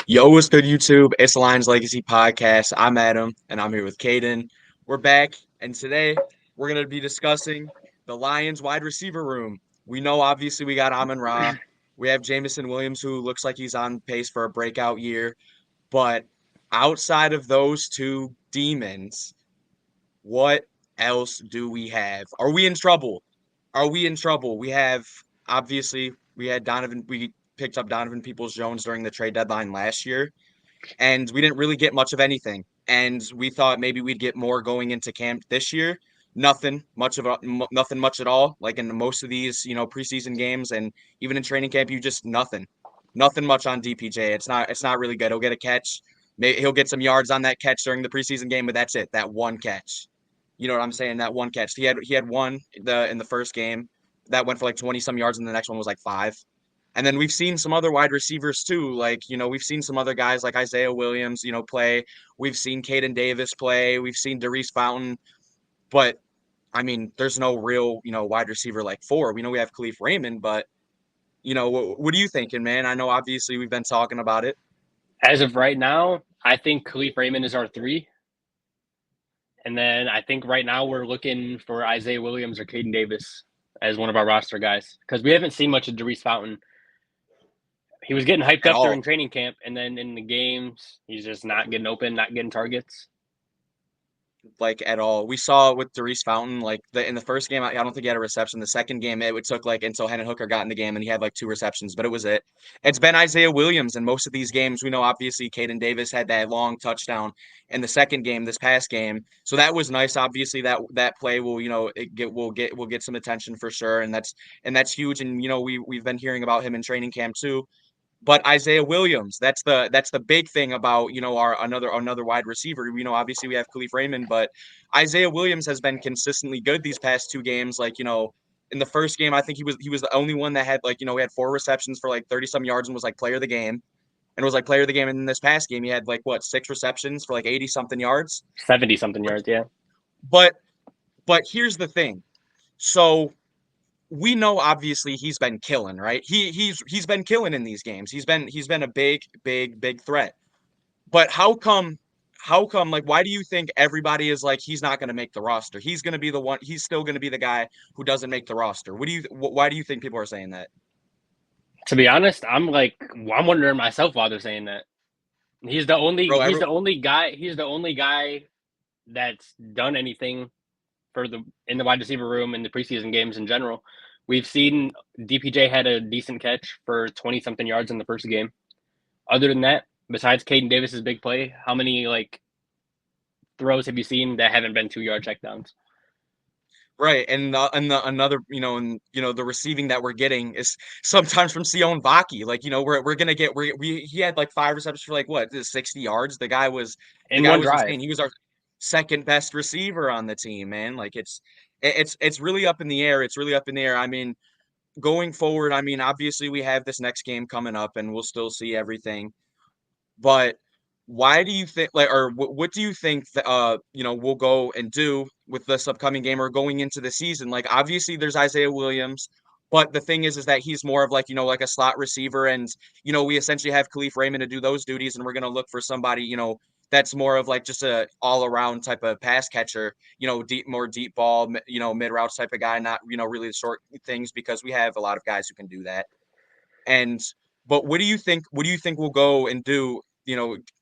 Yo, what's good, YouTube? It's the Lions Legacy Podcast. I'm Adam, and I'm here with Caden. We're back, and today we're going to be discussing the Lions wide receiver room. We know, obviously, we got Amon Ra. We have Jamison Williams, who looks like he's on pace for a breakout year. But outside of those two demons, what else do we have? Are we in trouble? Are we in trouble? Obviously, we had Donovan. We picked up Donovan Peoples-Jones during the trade deadline last year and we didn't really get much of anything. And we thought maybe we'd get more going into camp this year. Nothing much at all. Like in most of these, preseason games and even in training camp, you just nothing much on DPJ. It's not really good. He'll get a catch. Maybe he'll get some yards on that catch during the preseason game, but that's it. That one catch. You know what I'm saying? That one catch. He had one in the first game that went for like 20 some yards, and the next one was like 5. And then we've seen some other wide receivers too. Like, we've seen some other guys like Isaiah Williams, play. We've seen Caden Davis play. We've seen Darius Fountain. But, I mean, there's no real, wide receiver like 4. We know we have Khalif Raymond, but, what are you thinking, man? I know obviously we've been talking about it. As of right now, I think Khalif Raymond is our 3. And then I think right now we're looking for Isaiah Williams or Caden Davis as one of our roster guys because we haven't seen much of Darius Fountain. He was getting hyped At up all. during training camp, and then in the games, he's just not getting open, not getting targets. Like at all. We saw it with Darius Fountain, like in the first game, I don't think he had a reception. The second game, it took like until Hendon Hooker got in the game and he had like 2 receptions, but it was it. It's been Isaiah Williams in most of these games. We know obviously Caden Davis had that long touchdown in the second game, this past game. So that was nice. Obviously that play will, will get some attention for sure. And that's huge. And we've been hearing about him in training camp too. But Isaiah Williams, that's the big thing about our another wide receiver. Obviously we have Khalif Raymond, but Isaiah Williams has been consistently good these past 2 games. Like in the first game, I think he was the only one that had like he had 4 receptions for like 30 some yards and was like player of the game, and was like player of the game. And in this past game, he had like 6 receptions for like 80 something yards. 70 something yards, yeah. But but here's the thing. So we know obviously he's been killing, right? He's been killing in these games. He's been a big threat. But how come like why do you think everybody is like he's not going to make the roster? He's going to be the one he's still going to be the guy who doesn't make the roster. Why do you think people are saying that? To be honest, I'm wondering myself why they're saying that. He's the only Bro, he's the only guy he's the only guy that's done anything for the in the wide receiver room in the preseason games in general. We've seen DPJ had a decent catch for 20 something yards in the first game. Other than that, besides Caden Davis's big play, how many throws have you seen that haven't been 2 yard checkdowns? right. And the another, and the receiving that we're getting is sometimes from Sion Vaki. Like, we're gonna get we he had like 5 receptions for like what 60 yards. The In guy one was drive. insane. He was our second best receiver on the team, man. Like it's really up in the air. It's really up in the air. I mean, going forward, I mean, obviously we have this next game coming up and we'll still see everything. But why do you think like or what do you think that we'll go and do with this upcoming game or going into the season? Like obviously there's Isaiah Williams, but the thing is that he's more of like, like a slot receiver and we essentially have Khalif Raymond to do those duties and we're gonna look for somebody, that's more of like just a all around type of pass catcher, more deep ball, mid routes type of guy, not, really short things because we have a lot of guys who can do that. And but what do you think we'll go and do,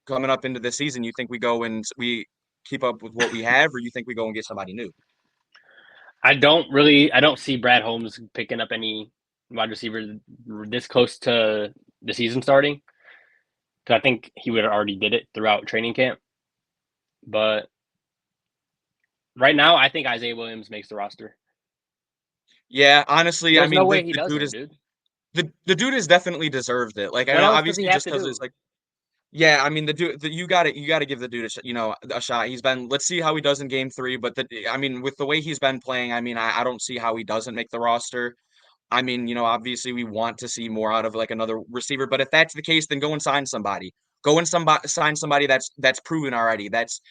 coming up into the season? You think we go and we keep up with what we have, or you think we go and get somebody new? I don't see Brad Holmes picking up any wide receiver this close to the season starting. Because I think he would have already did it throughout training camp. But right now, I think Isaiah Williams makes the roster. Yeah, honestly, I There's no mean way he doesn't, dude. the dude has definitely deserved it. Like I What know else does he obviously have just to because it's do? like yeah, I mean you got to give the dude a shot. Let's see how he does in game 3, but I mean with the way he's been playing, I mean I don't see how he doesn't make the roster. I mean, obviously we want to see more out of like another receiver, but if that's the case, then go and sign somebody. Sign somebody that's proven already. That's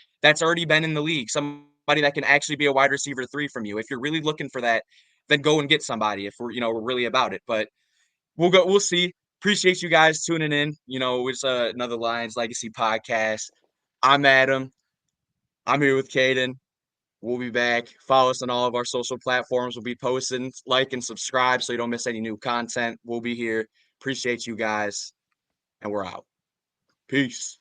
already been in the league. Somebody that can actually be a wide receiver 3 from you. If you're really looking for that, then go and get somebody if we're really about it. But we'll see. appreciate you guys tuning in. It's another Lions Legacy podcast. I'm Adam. I'm here with Caden. We'll be back. Follow us on all of our social platforms. We'll be posting, like, and subscribe so you don't miss any new content. We'll be here. Appreciate you guys, and we're out. Peace.